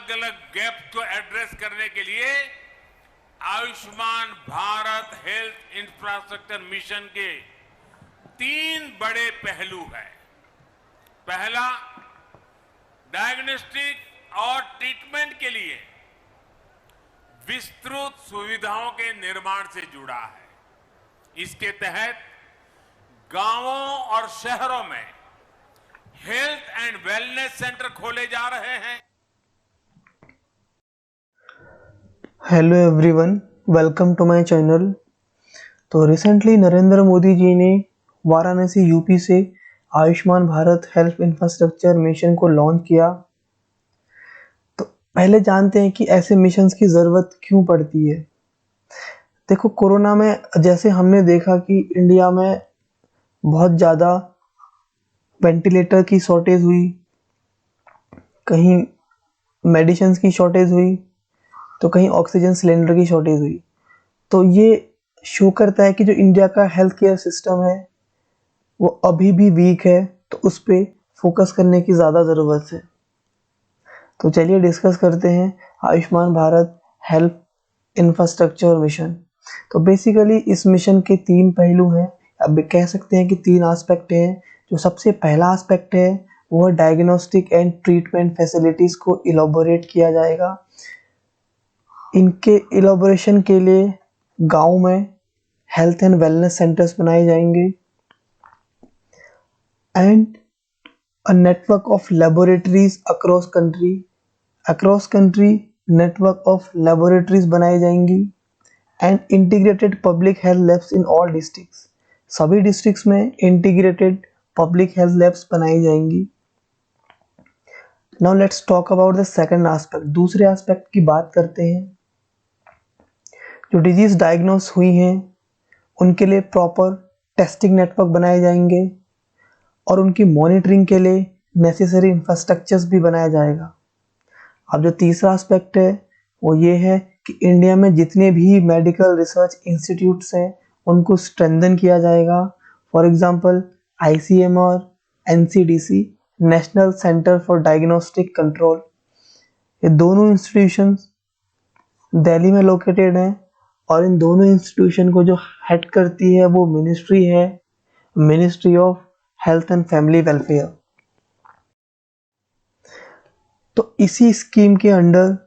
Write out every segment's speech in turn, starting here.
अलग अलग गैप को एड्रेस करने के लिए Ayushman Bharat health infrastructure mission के 3 बड़े पहलू हैं। पहला, डायग्नोस्टिक और ट्रीटमेंट के लिए विस्तृत सुविधाओं के निर्माण से जुड़ा है। इसके तहत गांवों और शहरों में हेल्थ एंड वेलनेस सेंटर खोले जा रहे हैं। Hello everyone, welcome to my channel. तो रिसेंटली नरेंद्र मोदी जी ने वाराणसी यूपी से Ayushman Bharat health infrastructure mission को लॉन्च किया। तो पहले जानते हैं कि ऐसे मिशंस की ज़रूरत क्यों पड़ती है। देखो, कोरोना में जैसे हमने देखा कि इंडिया में बहुत ज़्यादा वेंटिलेटर की शॉर्टेज हुई, कहीं मेडिसिन्स की शॉर्टेज हुई, तो कहीं ऑक्सीजन सिलेंडर की शॉर्टेज हुई। तो ये शो करता है कि जो इंडिया का हेल्थ केयर सिस्टम है वो अभी भी वीक है, तो उस पे फोकस करने की ज़्यादा ज़रूरत है। तो चलिए डिस्कस करते हैं Ayushman Bharat health infrastructure mission. तो बेसिकली इस मिशन के 3 पहलू हैं, अब कह सकते हैं कि 3 एस्पेक्ट हैं। जो सबसे पहला एस्पेक्ट है वो डायग्नोस्टिक एंड ट्रीटमेंट फैसिलिटीज़ को इलाबोरेट किया जाएगा। इनके इलाबोरेशन के लिए गांव में हेल्थ एंड वेलनेस सेंटर्स बनाए जाएंगे and a network of laboratories across country network of laboratories बनाई जाएंगी and integrated public health labs in all districts. सभी डिस्ट्रिक्ट्स में इंटीग्रेटेड पब्लिक हेल्थ लैब्स बनाई जाएंगी। Now let's talk about the second aspect. दूसरे aspect की बात करते हैं। जो डिजीज डायग्नोस हुई हैं उनके लिए प्रॉपर टेस्टिंग नेटवर्क बनाए जाएंगे और उनकी मॉनिटरिंग के लिए नेसेसरी इंफ्रास्ट्रक्चर्स भी बनाया जाएगा। अब जो तीसरा एस्पेक्ट है वो ये है कि इंडिया में जितने भी मेडिकल रिसर्च इंस्टीट्यूट्स हैं उनको स्ट्रेंथन किया जाएगा। For example ICMR, NCDC, national centre for diagnostic control, ये दोनों इंस्टीट्यूशंस दिल्ली में लोकेटेड हैं और इन दोनों इंस्टीट्यूशन को जो हेड करती है वो मिनिस्ट्री है, ministry of health and family welfare. तो इसी स्कीम के under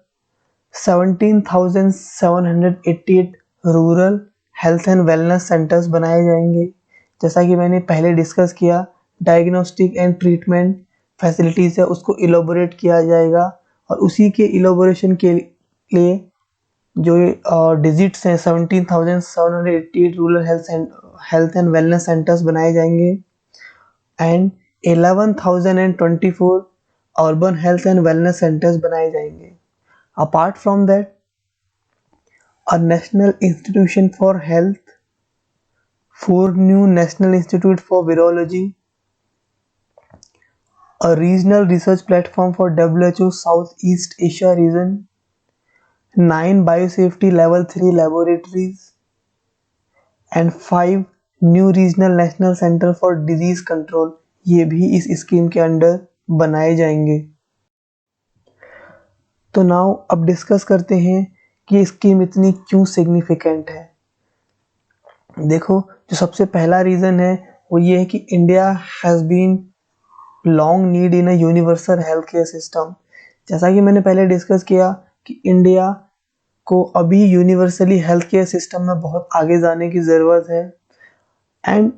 17,788 rural health and wellness centres बनाए जाएंगे। जैसा कि मैंने पहले डिस्कस किया, डायग्नोस्टिक एंड ट्रीटमेंट फैसिलिटीज़ है उसको इलाबोरेट किया जाएगा और उसी के इलाबोरेशन के लिए जो डिजिट्स हैं 17,788 rural health and wellness centres बनाए जाएंगे and 11,024 urban health and wellness centres बनाए जाएंगे। Apart from that, a national institution for health, 4 new national institute for virology, a regional research platform for WHO Southeast Asia region, 9 biosafety level 3 laboratories and 5 new regional national center for disease control, ये भी इस scheme के under बनाए जाएंगे। तो now अब discuss करते हैं कि स्कीम इतनी क्यों सिग्निफिकेंट है। देखो, जो सबसे पहला रीज़न है वो ये है कि India has been long need in a universal health care system. जैसा कि मैंने पहले डिस्कस किया कि इंडिया को अभी यूनिवर्सली हेल्थ केयर सिस्टम में बहुत आगे जाने की ज़रूरत है and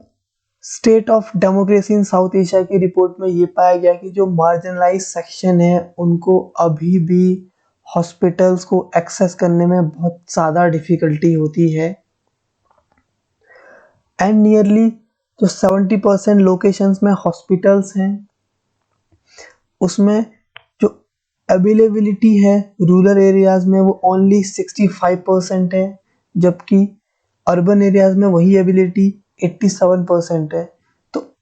state of democracy in south Asia की रिपोर्ट में ये पाया गया कि जो मार्जिनलाइज सेक्शन है उनको अभी भी हॉस्पिटल्स को एक्सेस करने में बहुत ज़्यादा डिफ़िकल्टी होती है एंड नियरली जो 70% लोकेशंस में हॉस्पिटल्स हैं उसमें जो अवेलेबिलिटी है रूरल एरियाज़ में वो ओनली 65% है, जबकि अर्बन एरियाज़ में वही एबिलिटी 87% है। तो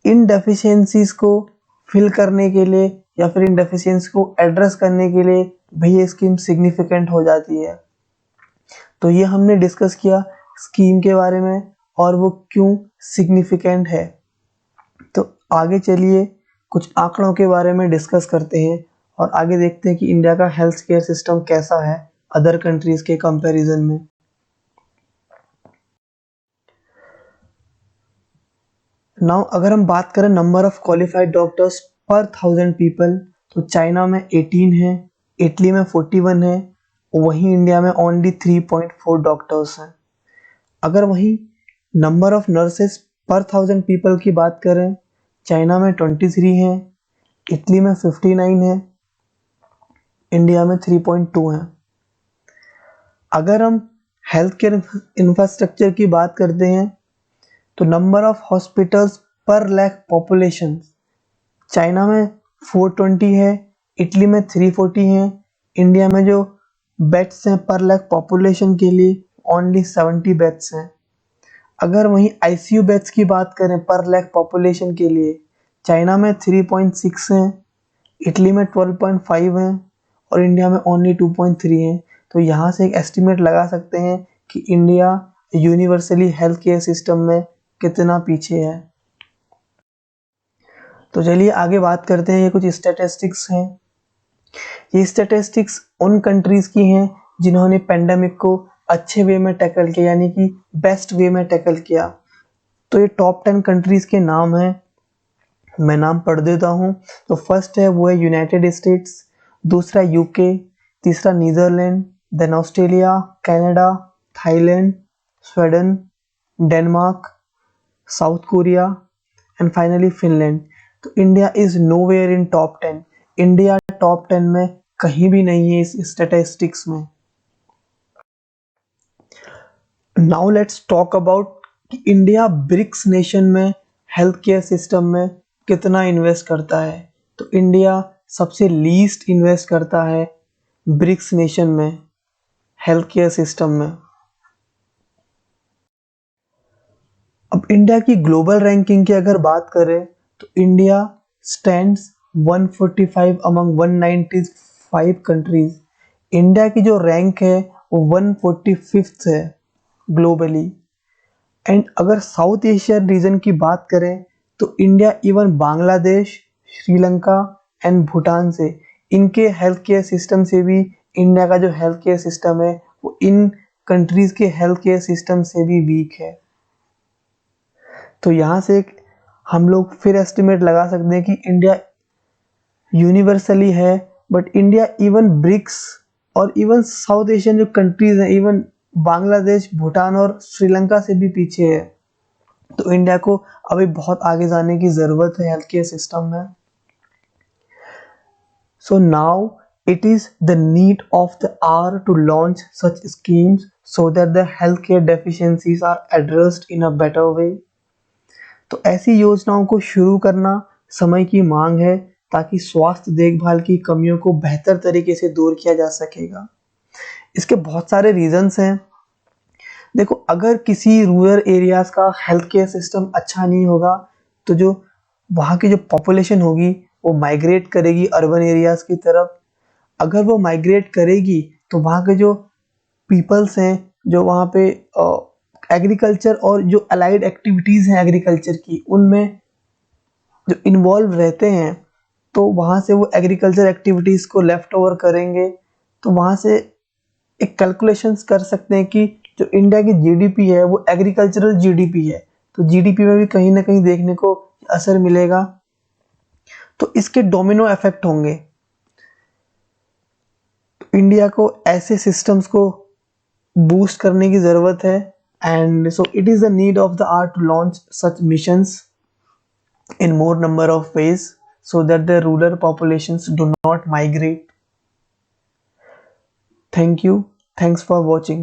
इन डेफिशिएंसीज़ को फिल करने के लिए या फिर इन डेफिशिएंसी को एड्रेस करने के लिए भी ये स्कीम सिग्निफिकेंट हो जाती है। तो ये हमने डिस्कस किया स्कीम के बारे में और वो क्यों सिग्निफिकेंट है। तो आगे चलिए कुछ आंकड़ों के बारे में डिस्कस करते हैं और आगे देखते हैं कि इंडिया का हेल्थ केयर सिस्टम कैसा है अदर कंट्रीज के कंपैरिजन में। नाउ अगर हम बात करें नंबर ऑफ क्वालिफाइड डॉक्टर्स पर 1000 पीपल, तो चाइना में 18 है, इटली में 41 है, वहीं इंडिया में ओनली 3.4 डॉक्टर्स हैं। अगर वहीं नंबर ऑफ नर्सेस पर 1000 पीपल की बात करें, चाइना में 23 है, इटली में 59 है, इंडिया में 3.2 है। अगर हम हेल्थ केयर इंफ्रास्ट्रक्चर की बात करते हैं तो नंबर ऑफ हॉस्पिटल्स पर लाख पॉपुलेशन, चाइना में 420 है, इटली में 340 है, इंडिया में जो बेड्स हैं पर लाख पॉपुलेशन के लिए ओनली 70 बेड्स हैं। अगर वहीं आईसीयू बेड्स की बात करें पर लाख पॉपुलेशन के लिए, चाइना में 3.6 हैं, इटली में 12.5 हैं और इंडिया में ओनली 2.3 हैं। तो यहाँ से एक एस्टिमेट लगा सकते हैं कि India universally health care system में कितना पीछे है। तो चलिए आगे बात करते हैं, ये कुछ स्टैटिस्टिक्स हैं। ये स्टैटिस्टिक्स उन कंट्रीज की हैं जिन्होंने पेंडेमिक को अच्छे वे में टैकल किया, यानी कि बेस्ट वे में टैकल किया। तो ये टॉप 10 कंट्रीज के नाम हैं, मैं नाम पढ़ देता हूँ। तो फर्स्ट है वो है यूनाइटेड स्टेट्स, दूसरा यूके, तीसरा Netherland, then Australia, Canada, Thailand, Sweden, Denmark, South Korea and finally Finland. तो India is nowhere in top 10। India top 10 में कहीं भी नहीं है इस स्टैटिस्टिक्स में। नाउ लेट्स टॉक अबाउट कि इंडिया ब्रिक्स नेशन में हेल्थ केयर सिस्टम में कितना इन्वेस्ट करता है। तो इंडिया सबसे लीस्ट इन्वेस्ट करता है ब्रिक्स नेशन में हेल्थ केयर सिस्टम में। अब इंडिया की ग्लोबल रैंकिंग की अगर बात करें तो India stands 145 among 195 countries. India की जो रैंक है वो 145th है ग्लोबली। एंड अगर साउथ एशिया रीजन की बात करें तो India even Bangladesh, Sri Lanka and Bhutan से, इनके हेल्थ केयर सिस्टम से भी इंडिया का जो हेल्थ केयर सिस्टम है वो इन कंट्रीज के हेल्थ केयर सिस्टम से भी वीक है। तो यहाँ से एक हम लोग फिर एस्टिमेट लगा सकते हैं कि इंडिया यूनिवर्सली है, बट इंडिया इवन ब्रिक्स और इवन साउथ एशियन जो कंट्रीज हैं, इवन बांग्लादेश, भूटान और श्रीलंका से भी पीछे है। तो इंडिया को अभी बहुत आगे जाने की ज़रूरत है हेल्थ केयर सिस्टम में। So now it is the need of the hour to launch such schemes so that the healthcare deficiencies are addressed in a better way। तो ऐसी योजनाओं को शुरू करना समय की मांग है ताकि स्वास्थ्य देखभाल की कमियों को बेहतर तरीके से दूर किया जा सकेगा। इसके बहुत सारे रीजंस हैं। देखो, अगर किसी रूरल एरियाज का हेल्थ केयर सिस्टम अच्छा नहीं होगा तो जो वहाँ की जो पॉपुलेशन होगी वो माइग्रेट करेगी अर्बन एरियाज की तरफ। अगर वो माइग्रेट करेगी तो वहाँ के जो पीपल्स हैं, जो वहाँ पे एग्रीकल्चर और जो अलाइड एक्टिविटीज़ हैं एग्रीकल्चर की, उनमें जो इन्वॉल्व रहते हैं, तो वहाँ से वो एग्रीकल्चर एक्टिविटीज़ को लेफ्ट ओवर करेंगे। तो वहाँ से एक कैलकुलेशंस कर सकते हैं कि जो इंडिया की जीडीपी है वो एग्रीकल्चरल जीडीपी है, तो जीडीपी में भी कहीं ना कहीं देखने को असर मिलेगा। तो इसके डोमिनो इफेक्ट होंगे। तो इंडिया को ऐसे सिस्टम्स को बूस्ट करने की ज़रूरत है। And so it is the need of the hour to launch such missions in more number of ways so that the rural populations do not migrate. Thank you. Thanks for watching.